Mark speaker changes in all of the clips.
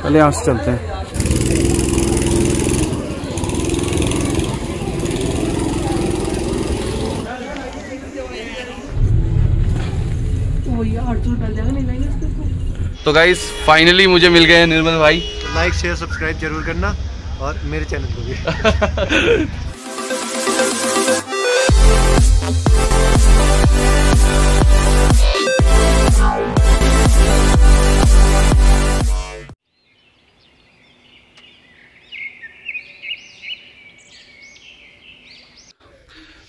Speaker 1: पहले यहाँ से चलते हैं। तो गाइस फाइनली मुझे मिल गए निर्मल भाई।
Speaker 2: लाइक शेयर सब्सक्राइब जरूर करना और मेरे चैनल को भी।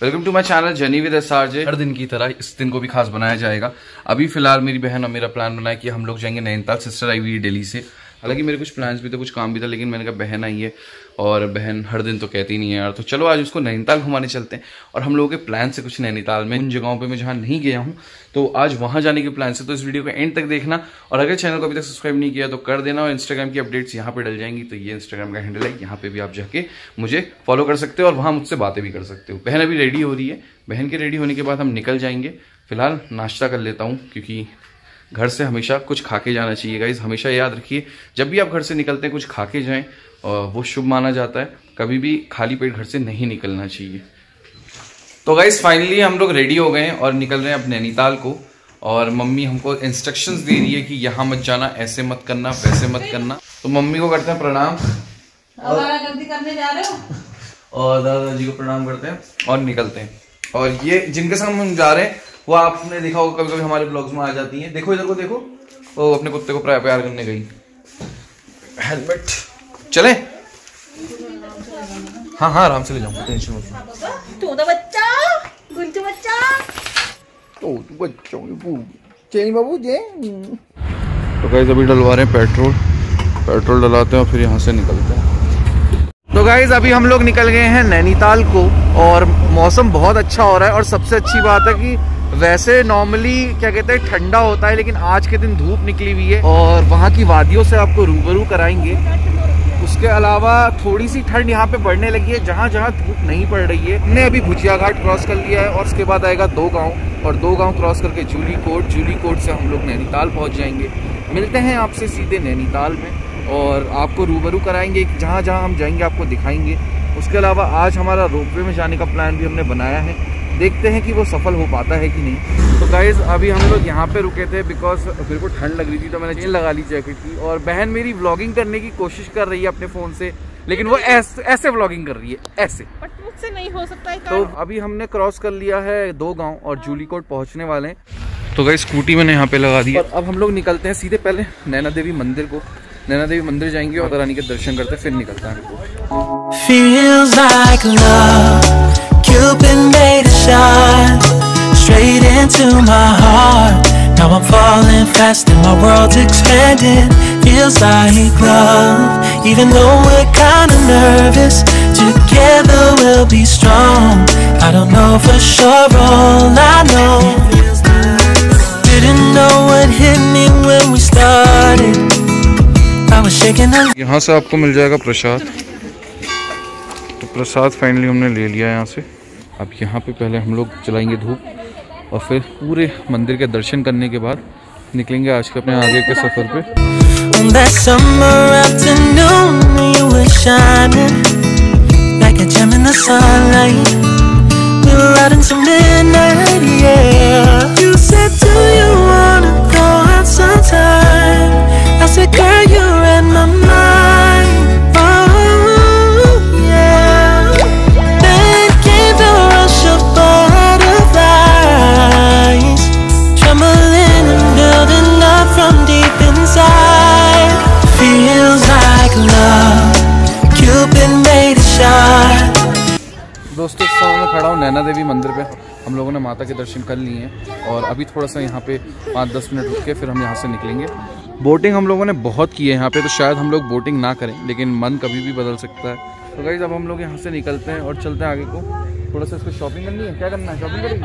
Speaker 1: Welcome to my channel journey with SRJ. हर दिन की तरह इस दिन को भी खास बनाया जाएगा। अभी फिलहाल मेरी बहन और मेरा प्लान बना है कि हम लोग जाएंगे नैनीताल। सिस्टर आई हुई है दिल्ली से। हालांकि मेरे कुछ प्लान्स भी थे, कुछ काम भी था, लेकिन मैंने कहा बहन आई है और बहन हर दिन तो कहती नहीं है यार, तो चलो आज उसको नैनीताल घुमाने चलते हैं। और हम लोगों के प्लान से कुछ नैनीताल में उन जगहों पे मैं जहाँ नहीं गया हूँ, तो आज वहाँ जाने के प्लान से। तो इस वीडियो को एंड तक देखना और अगर चैनल को अभी तक सब्सक्राइब नहीं किया तो कर देना। और इंस्टाग्राम की अपडेट्स यहाँ पे डल जाएंगी, तो ये इंस्टाग्राम का हैंडल है, यहाँ पे भी आप जाके मुझे फॉलो कर सकते हो और वहाँ मुझसे बातें भी कर सकते हो। बहन अभी रेडी हो रही है, बहन के रेडी होने के बाद हम निकल जाएंगे। फिलहाल नाश्ता कर लेता हूँ, क्योंकि घर से हमेशा कुछ खा के जाना चाहिए गाइज। हमेशा याद रखिए, जब भी आप घर से निकलते हैं कुछ खा के जाएं, और वो शुभ माना जाता है। कभी भी खाली पेट घर से नहीं निकलना चाहिए। तो गाइज फाइनली हम लोग रेडी हो गए हैं और निकल रहे हैं अब नैनीताल को। और मम्मी हमको इंस्ट्रक्शंस दे रही है कि यहाँ मत जाना, ऐसे मत करना, वैसे मत करना। तो मम्मी को करते हैं प्रणाम
Speaker 3: जल्दी करने जा रहे हो
Speaker 1: और दादाजी को प्रणाम करते हैं और निकलते हैं। और ये जिनके साथ हम जा रहे हैं वो आपने देखा होगा, कभी कभी हमारे ब्लॉग्स में आ जाती हैं। देखो इधर को, देखो वो अपने कुत्ते को प्यार करने गई। हेलमेट चले? हाँ हाँ आराम से ले जाऊंगा, टेंशन मत लो।
Speaker 3: तो बच्चा गुंजू बच्चा
Speaker 1: तो चेनी बाबू जे। तो गाइस अभी डलवा रहे हैं पेट्रोल डलाते हैं और फिर यहाँ से निकलते हैं। तो गाइस अभी हम लोग निकल गए हैं नैनीताल को और मौसम बहुत अच्छा हो रहा है। और सबसे अच्छी बात है कि वैसे नॉर्मली क्या कहते हैं ठंडा होता है, लेकिन आज के दिन धूप निकली हुई है और वहाँ की वादियों से आपको रूबरू कराएंगे। उसके अलावा थोड़ी सी ठंड यहाँ पे बढ़ने लगी है, जहाँ जहाँ धूप नहीं पड़ रही है। हमने अभी भुजिया घाट क्रॉस कर लिया है और उसके बाद आएगा 2 गांव और 2 गांव क्रॉस करके जूली कोट से हम लोग नैनीताल पहुँच जाएंगे। मिलते हैं आपसे सीधे नैनीताल में और आपको रूबरू कराएंगे, जहाँ जहाँ हम जाएंगे आपको दिखाएंगे। उसके अलावा आज हमारा रोपवे में जाने का प्लान भी हमने बनाया है, देखते हैं कि वो सफल हो पाता है कि नहीं। तो गाइज अभी हम लोग यहाँ पे रुके थे बिकॉज मेरे को ठंड लग रही थी, तो मैंने चेन लगा ली जैकेट की। और बहन मेरी व्लॉगिंग करने की कोशिश कर रही है अपने फ़ोन से, लेकिन वो ऐसे व्लॉगिंग कर रही है, ऐसे।
Speaker 3: बट मुझसे नहीं हो सकता है।
Speaker 1: तो अभी हमने क्रॉस कर लिया है 2 गाँव और जूली कोट पहुँचने वाले हैं। तो गाइज स्कूटी मैंने यहाँ पे लगा दी और अब हम लोग निकलते हैं सीधे। पहले नैना देवी मंदिर जाएंगे और रानी के दर्शन करते फिर निकलते हैं।
Speaker 4: Feels like love, Cupid made a shot straight into my heart. Now I'm falling fast and my world's expanding. Feels like love, even though we're kinda nervous. Together we'll be strong. I don't know for sure, all I know. Didn't know what hit me when we started. I was shaking.
Speaker 1: यहाँ से आपको मिल जाएगा प्रसाद। तो प्रसाद finally हमने ले लिया यहाँ से। अब यहाँ पे पहले हम लोग चलाएंगे धूप और फिर पूरे मंदिर के दर्शन करने के बाद निकलेंगे आज के अपने आगे के सफ़र पे।
Speaker 4: That summer afternoon you were shining like a gem in the sunlight. We were riding some midnight, yeah. You said, do you wanna go out sometime? I said, girl, you're in my mind. Oh, yeah. Then came the rush of butterflies, trembling and building up from deep inside. Feels like love, Cupid made a shot.
Speaker 1: दोस्तों इस समय मैं खड़ा हूँ नैना देवी मंदिर पे। हम लोगों ने माता के दर्शन कर लिए हैं और अभी थोड़ा सा यहाँ पे 5-10 मिनट रुक के फिर हम यहाँ से निकलेंगे। बोटिंग हम लोगों ने बहुत की है यहाँ पे, तो शायद हम लोग बोटिंग ना करें, लेकिन मन कभी भी बदल सकता है। तो गाइस अब हम लोग यहाँ से निकलते हैं और चलते हैं आगे को। थोड़ा सा इसको शॉपिंग करनी है, क्या करना है? शॉपिंग करेंगे।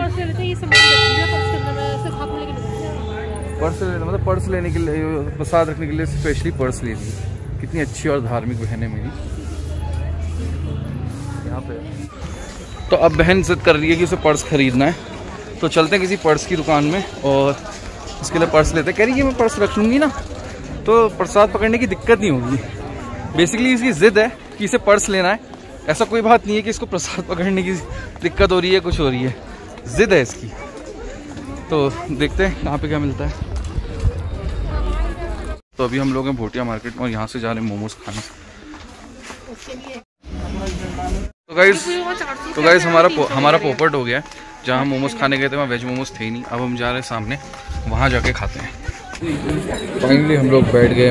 Speaker 1: पर्स लेना, मतलब पर्स लेने के लिए, प्रसाद रखने के लिए स्पेशली पर्स ले ली। कितनी अच्छी और धार्मिक बहन है मेरी यहाँ पे। तो अब बहन जिद कर रही है कि उसे पर्स खरीदना है, तो चलते हैं किसी पर्स की दुकान में और इसके लिए पर्स लेते हैं। कह रही है मैं पर्स रख लूँगी ना, तो प्रसाद पकड़ने की दिक्कत नहीं होगी। बेसिकली इसकी जिद है कि इसे पर्स लेना है, ऐसा कोई बात नहीं है कि इसको प्रसाद पकड़ने की दिक्कत हो रही है, कुछ हो रही है, जिद है इसकी। तो देखते हैं कहाँ पे क्या मिलता है। तो अभी हम लोग हैं भोटिया मार्केट में और यहाँ से जा रहे हैं मोमोज खाने। तो गाइस हमारा पोपट हो गया है। जहाँ हम मोमोज खाने गए थे वहाँ वेज मोमोज थे ही नहीं, अब हम जा रहे हैं सामने, वहाँ जाके खाते हैं। फाइनली हम लोग बैठ गए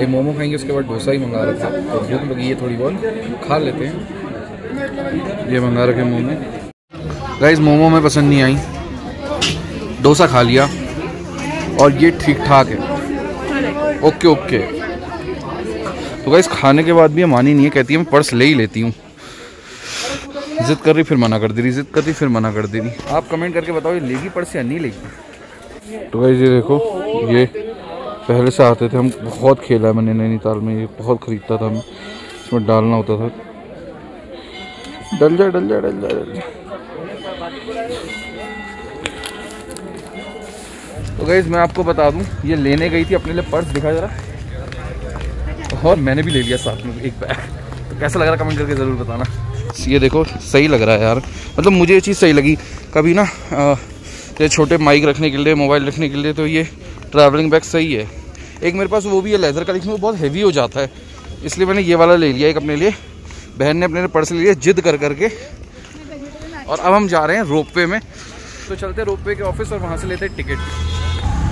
Speaker 1: एक मोमो खाएंगे, उसके बाद डोसा ही मंगा रखा है। तो भूख लगी है थोड़ी बहुत, खा लेते हैं। ये मंगा रखे मोमो। गाइस मोमो में पसंद नहीं आई, डोसा खा लिया और ये ठीक ठाक है, ओके ओके। तो गाइस खाने के बाद भी मानी नहीं है, कहती है मैं पर्स ले ही लेती हूँ। जिद कर रही फिर मना कर दे रही, जिद कर रही फिर मना कर दे रही। आप कमेंट करके बताओ ये लेगी पर्स या नहीं लेगी। तो गाइस ये देखो, ये पहले से आते थे, हम बहुत खेला है मैंने नैनीताल में, ये बहुत खरीदता था, मैं इसमें डालना होता था। डल जाए डल जाए डल जाए डल जाए। तो गाइस मैं आपको बता दूं, ये लेने गई थी अपने लिए पर्स, दिखा जरा, और मैंने भी ले लिया साथ में एक बैग। तो कैसा लग रहा कमेंट करके ज़रूर बताना। ये देखो सही लग रहा है यार, मतलब मुझे ये चीज़ सही लगी। कभी ना ये छोटे माइक रखने के लिए, मोबाइल रखने के लिए, तो ये ट्रैवलिंग बैग सही है। एक मेरे पास वो भी है लेदर का, लेकिन वो बहुत हैवी हो जाता है, इसलिए मैंने ये वाला ले लिया एक अपने लिए। बहन ने अपने लिए पर्स ले लिया जिद कर करके। और अब हम जा रहे हैं रोपवे में, तो चलते हैं रोपवे के ऑफिस और वहाँ से लेते हैं टिकट।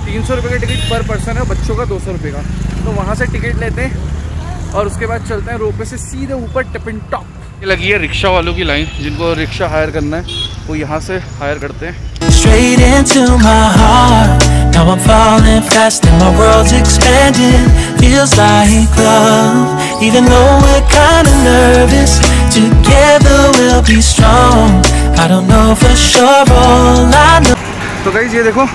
Speaker 1: 300 रुपये का टिकट पर पर्सन है, बच्चों का 200 रुपये का। तो वहाँ से टिकट लेते हैं और उसके बाद चलते हैं रोपवे से सीधे ऊपर टिपिन टॉप। ये लगी है रिक्शा वालों की लाइन, जिनको रिक्शा हायर करना है वो यहाँ से हायर करते हैं।
Speaker 4: Straight into my heart. Now I'm falling fast and my world's expanding. Feels like love, even though we're kinda nervous. Together we'll be strong. I don't know for sure, all I know.
Speaker 1: तो guys ये देखो,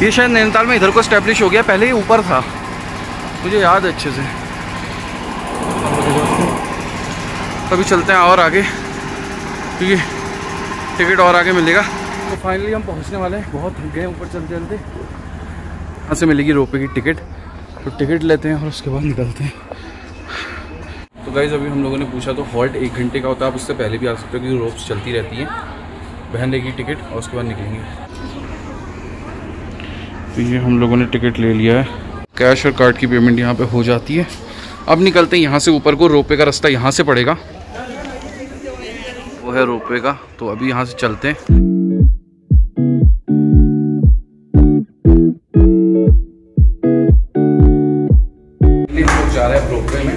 Speaker 1: ये शायद नैनीताल में इधर को establish हो गया, पहले ही ऊपर था, मुझे याद है अच्छे से। अभी चलते हैं और आगे, क्योंकि टिकट और आगे मिलेगा। तो फाइनली हम पहुंचने वाले हैं, बहुत थक गए ऊपर चलते चलते। यहाँ से मिलेगी रोपवे की टिकट, तो टिकट लेते हैं और उसके बाद निकलते हैं। तो गाइस अभी हम लोगों ने पूछा तो हॉल्ट 1 घंटे का होता है, आप उससे पहले भी आ सकते हो क्योंकि रोप्स चलती रहती हैं। बहन लेगी टिकट और उसके बाद निकलेंगे। तो ये हम लोगों ने टिकट ले लिया है, कैश और कार्ड की पेमेंट यहाँ पे हो जाती है। अब निकलते हैं यहाँ से ऊपर को, रोपवे का रास्ता यहाँ से पड़ेगा, वो है रोपवे का। तो अभी यहाँ से चलते हैं। जा रहे हैं रोपवे में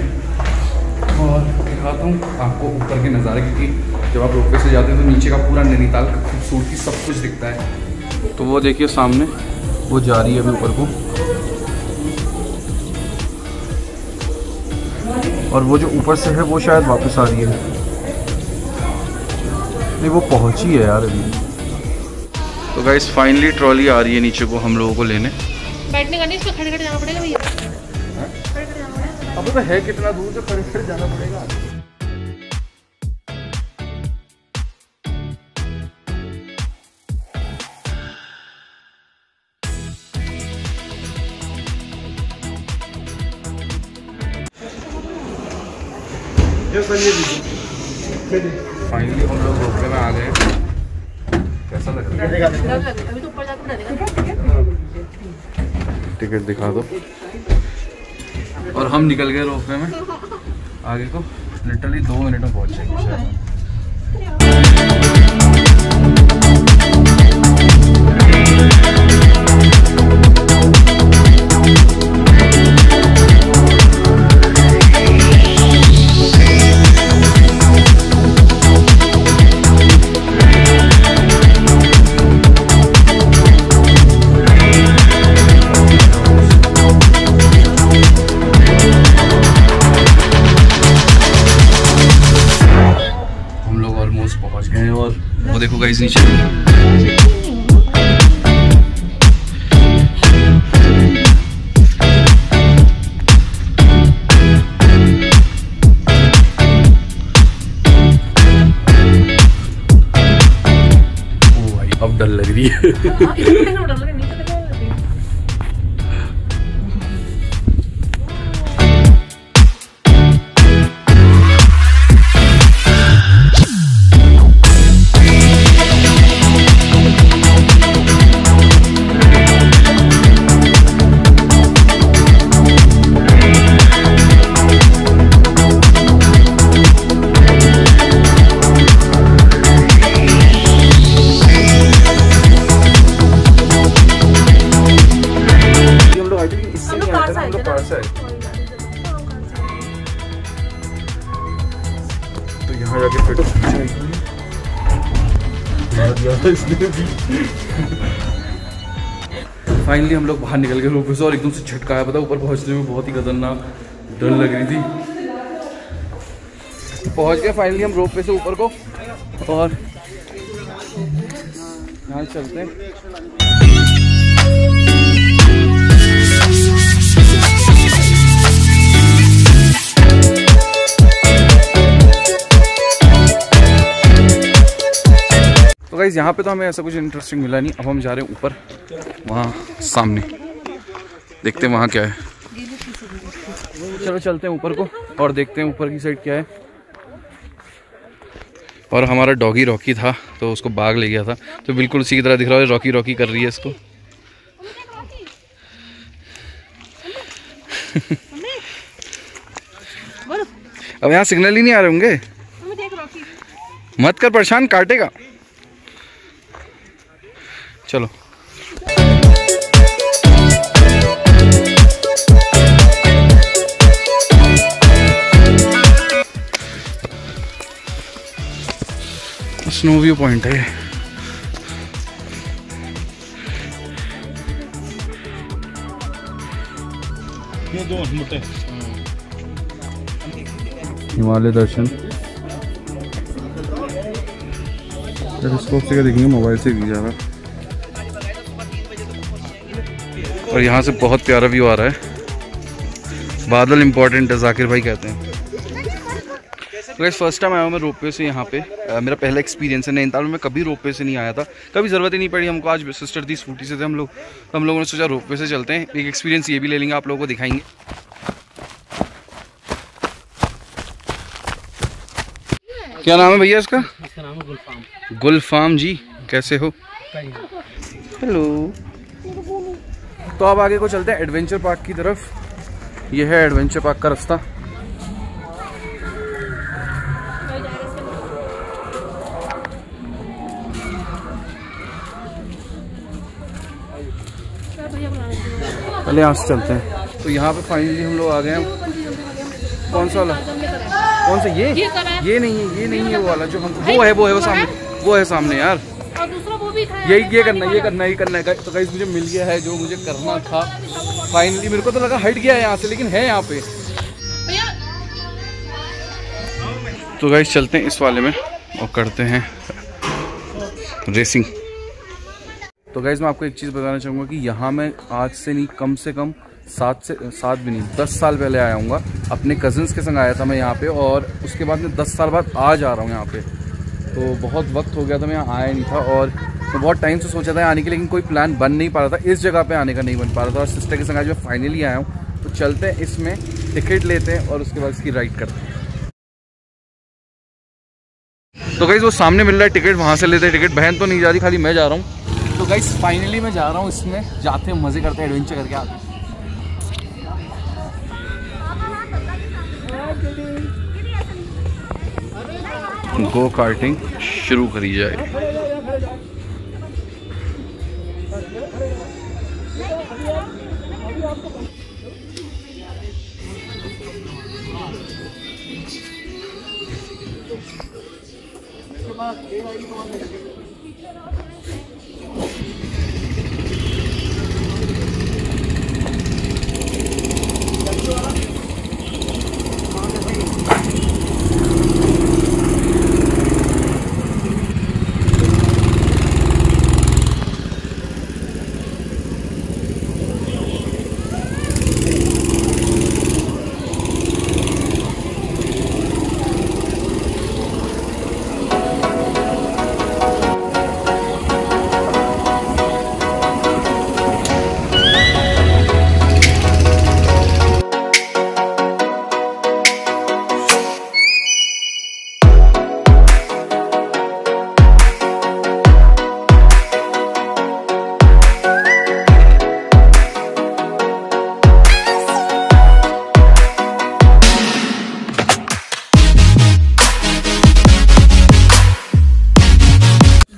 Speaker 1: और दिखाता हूँ आपको ऊपर के नज़ारे, क्योंकि जब आप रोपवे से जाते हैं तो नीचे का पूरा नैनीताल का खूबसूरती सब कुछ दिखता है। तो वो देखिए सामने, वो जा रही है अभी ऊपर को, और वो जो ऊपर से है वो शायद वापस आ रही है। नहीं वो पहुंची है यार अभी। तो गाइस फाइनली ट्रॉली आ रही है नीचे को हम लोगों को लेने।
Speaker 3: बैठने का नहीं, इसमें खड़े खड़े जाना पड़ेगा भैया।
Speaker 1: अब तो है कितना दूर, तो खड़े खड़े जाना पड़ेगा। फाइनली हम लोग रोपवे में आ गए। कैसा लग रहा है?
Speaker 3: अभी तो ऊपर जाकर बढ़ेगा।
Speaker 1: टिकट दिखा दो। और हम निकल गए रोपवे में, आगे को लिटरली 2 मिनट में पहुंच जाएंगे शायद। पहुंच गए और वो देखो गाइस नीचे ओ भाई अब डर लग रही है। था इसलिए भी। फाइनली हम लोग बाहर निकल गए रोपवे से और एकदम से झटका आया, पता ऊपर पहुंचने में बहुत ही खतरनाक डर लग रही थी। पहुंच गए फाइनली हम रोपवे से ऊपर को और यहाँ चलते हैं। तो गाइस यहाँ पे तो हमें ऐसा कुछ इंटरेस्टिंग मिला नहीं। अब हम जा रहे हैं ऊपर, वहाँ सामने देखते हैं वहाँ क्या है। चलो चलते हैं ऊपर को और देखते हैं ऊपर की साइड क्या है। और हमारा डॉगी रॉकी था तो उसको बाघ ले गया था, तो बिल्कुल उसी की तरह दिख रहा है। रॉकी रॉकी कर रही है इसको। अब यहाँ सिग्नल ही नहीं आ रहे होंगे। मत कर परेशान, काटेगा। चलो स्नो व्यू पॉइंट है। ये दो मोटे हिमालय दर्शन। टेलीस्कोप से क्या देखेंगे, मोबाइल से भी जा रहा है। और यहाँ से बहुत प्यारा व्यू आ रहा है। बादल इंपॉर्टेंट है, जाकिर भाई कहते हैं। गाइस फर्स्ट टाइम आया हूँ मैं रोपवे से यहाँ पे। मेरा पहला एक्सपीरियंस है। नैनीताल में मैं कभी रोपवे से नहीं आया था, कभी ज़रूरत ही नहीं पड़ी हमको। आज सिस्टर थी, स्कूटी से थे हम लोगों ने सोचा रोपवे से चलते हैं, एक एक्सपीरियंस ये भी ले लेंगे, आप लोगों को दिखाएंगे। क्या नाम है भैया इसका? इसका नाम है गुलफाम। गुलफाम जी, कैसे हो? हेलो। तो अब आगे को चलते हैं एडवेंचर पार्क की तरफ। ये है एडवेंचर पार्क का रास्ता। पहले यहाँ से चलते हैं। तो यहाँ पे फाइनली हम लोग आ गए हैं। कौन सा वाला? कौन सा? ये नहीं है, ये नहीं है वो वाला जो हम वो है वो सामने, वो है सामने यार।
Speaker 3: और दूसरा वो भी था।
Speaker 1: ये करना है। तो गाइस मुझे मिल गया है जो मुझे करना था फाइनली। मेरे को तो लगा हट गया है यहाँ से, लेकिन है यहाँ पे। तो गाइस चलते हैं इस वाले में और करते हैं रेसिंग। तो गाइस मैं आपको एक चीज़ बताना चाहूँगा कि यहाँ मैं आज से नहीं, कम से कम 7 भी नहीं 10 साल पहले आया हूँ। अपने कज़न्स के संग आया था मैं यहाँ पे, और उसके बाद में 10 साल बाद आज आ रहा हूँ यहाँ पे। तो बहुत वक्त हो गया था, मैं यहाँ आया नहीं था। और मैं बहुत टाइम से सोचा था आने के, लेकिन कोई प्लान बन नहीं पा रहा था, इस जगह पे आने का नहीं बन पा रहा था। और सिस्टर के संग आज मैं फाइनली आया हूँ। तो चलते हैं, इसमें टिकट लेते हैं और उसके बाद इसकी राइड करते हैं। तो गाइस वो सामने मिल रहा है टिकट, वहाँ से लेते हैं टिकट। बहन तो नहीं जा रही, खाली मैं जा रहा हूँ। तो गाइस फाइनली मैं जा रहा हूँ इसमें, जाते हैं मज़े करते हैं, एडवेंचर करके आते हैं। गो कार्टिंग शुरू करी जाए।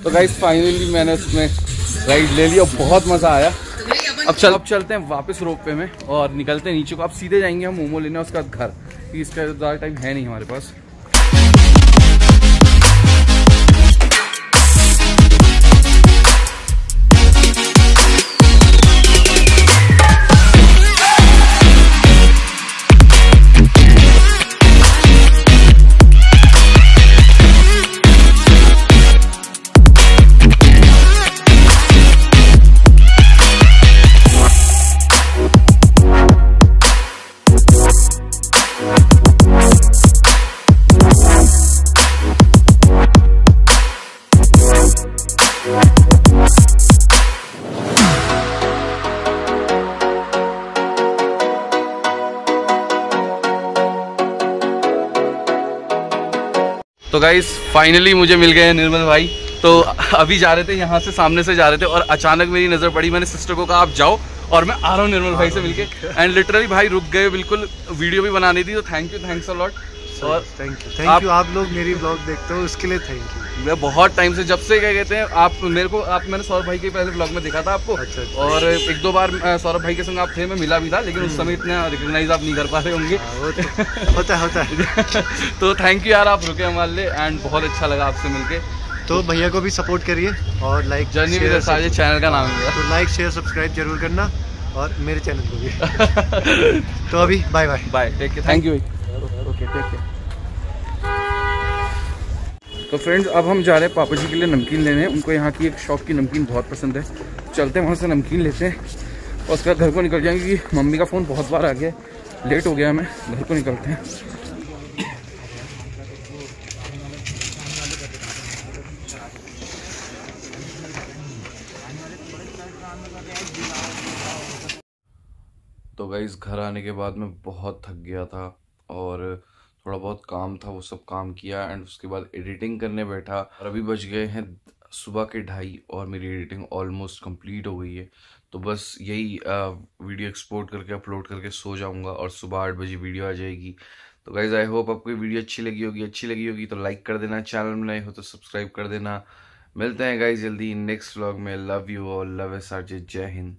Speaker 1: तो गाइस फाइनली मैंने उसमें राइड ले लिया, बहुत मज़ा आया। अब चलते हैं वापस रोपवे में और निकलते हैं नीचे को। अब सीधे जाएंगे हम मोमो लेने, उसके बाद घर, क्योंकि इसका ज़्यादा टाइम है नहीं हमारे पास। तो गाइस फाइनली मुझे मिल गए निर्मल भाई। तो अभी जा रहे थे, यहाँ से सामने से जा रहे थे और अचानक मेरी नज़र पड़ी। मैंने सिस्टर को कहा आप जाओ और मैं आ रहा हूँ निर्मल भाई से मिलके। एंड लिटरली भाई रुक गए, बिल्कुल वीडियो भी बनानी थी। तो थैंक्स अ लॉट। और
Speaker 2: थैंक यू आप लोग मेरी ब्लॉग देखते हो उसके लिए थैंक यू।
Speaker 1: मैं बहुत टाइम से, जब से क्या कहते हैं आप मेरे को, मैंने सौरभ भाई के पहले ब्लॉग में देखा था आपको।
Speaker 2: अच्छा।
Speaker 1: और एक दो बार सौरभ भाई के संग आप थे, मैं मिला भी था, लेकिन उस समय इतना रिकॉग्नाइज आप नहीं कर पा रहे होंगे।
Speaker 2: होता है।
Speaker 1: तो थैंक यू यार, आप रुके हमारे लिए एंड बहुत अच्छा लगा आपसे मिलके।
Speaker 2: तो भैया को भी सपोर्ट करिए और like
Speaker 1: journey with Sajid channel का नाम है,
Speaker 2: तो लाइक शेयर सब्सक्राइब जरूर करना और मेरे चैनल को भी। तो अभी bye bye,
Speaker 1: take care, thank you भाई, ओके टेक केयर। तो फ्रेंड्स अब हम जा रहे हैं पापा जी के लिए नमकीन लेने। उनको यहाँ की एक शॉप की नमकीन बहुत पसंद है। चलते हैं वहाँ से नमकीन लेते हैं और उसके बाद घर को निकल जाएंगे क्योंकि मम्मी का फ़ोन बहुत बार आ गया, लेट हो गया, हमें घर को निकलते हैं। तो गाइस घर आने के बाद मैं बहुत थक गया था और थोड़ा बहुत काम था, वो सब काम किया एंड उसके बाद एडिटिंग करने बैठा और अभी बज गए हैं सुबह के 2:30 और मेरी एडिटिंग ऑलमोस्ट कंप्लीट हो गई है। तो बस यही वीडियो एक्सपोर्ट करके अपलोड करके सो जाऊंगा और सुबह 8 बजे वीडियो आ जाएगी। तो गाइज आई होप आपको वीडियो अच्छी लगी होगी तो लाइक कर देना, चैनल में नए हो तो सब्सक्राइब कर देना। मिलते हैं गाइज जल्दी नेक्स्ट व्लॉग में। लव यू और लव एस आरजे, जय हिंद।